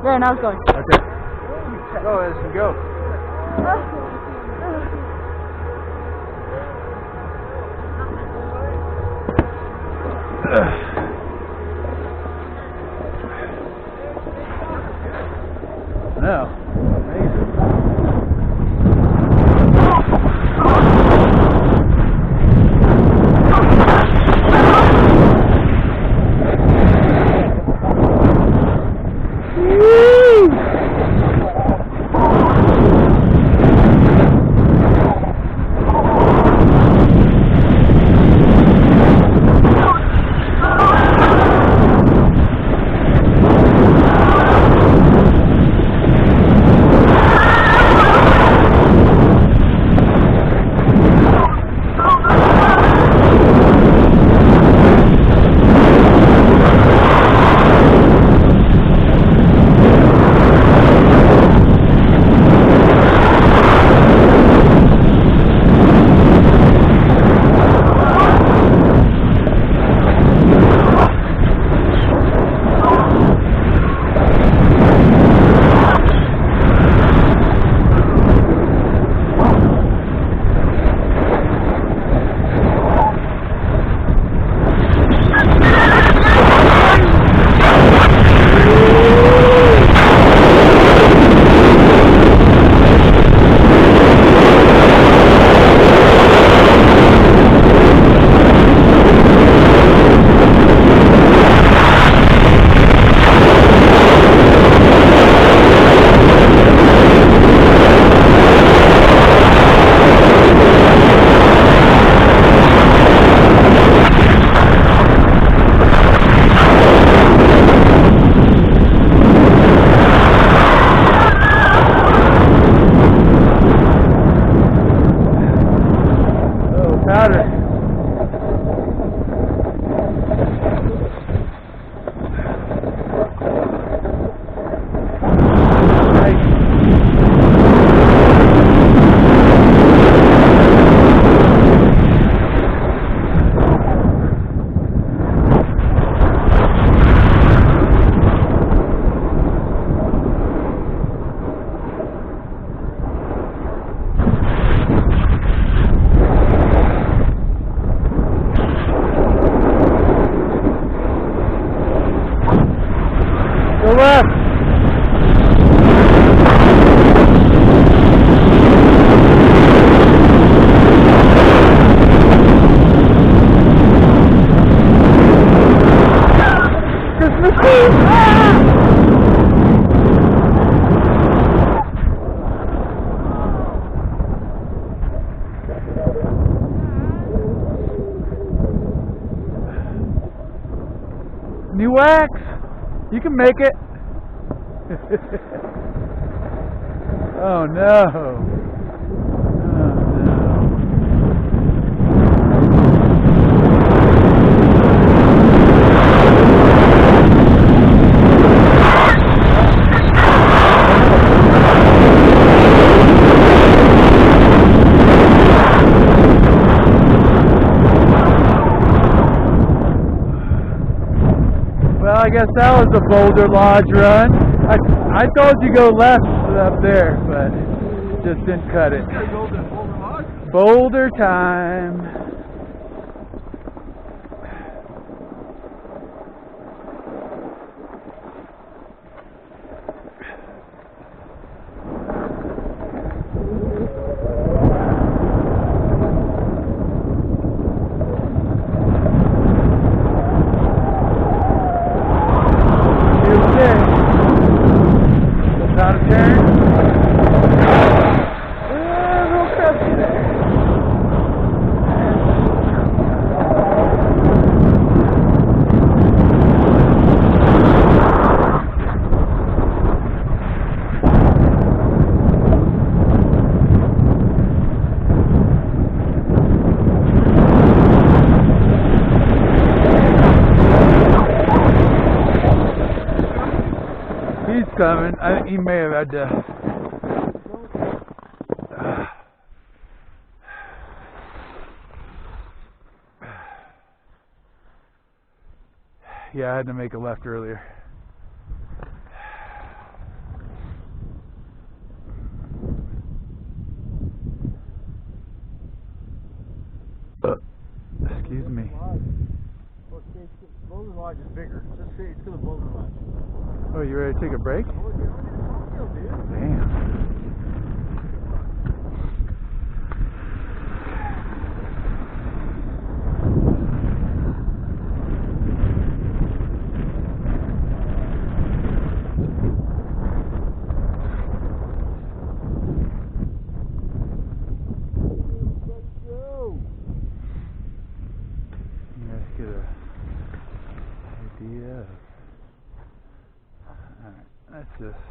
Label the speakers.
Speaker 1: There, now it's going.
Speaker 2: Okay. Go, Edison, go. No. Amazing. Go left. Christmas Eve. New wax. You can make it. Oh no. Well, I guess that was a Boulder Lodge run. I told you go left up there, but just didn't cut it. Boulder time. Out of turn. Little crusty there. He's coming. I think he may have had to. Yeah, I had to make a left earlier. Excuse me.
Speaker 1: Boulder Lodge is bigger. Just say it's going to Boulder Lodge.
Speaker 2: Oh, you ready to take a break?
Speaker 1: Oh, yeah, look at the cocktail, dude.
Speaker 2: Damn. Let's get an idea of. Alright, let's just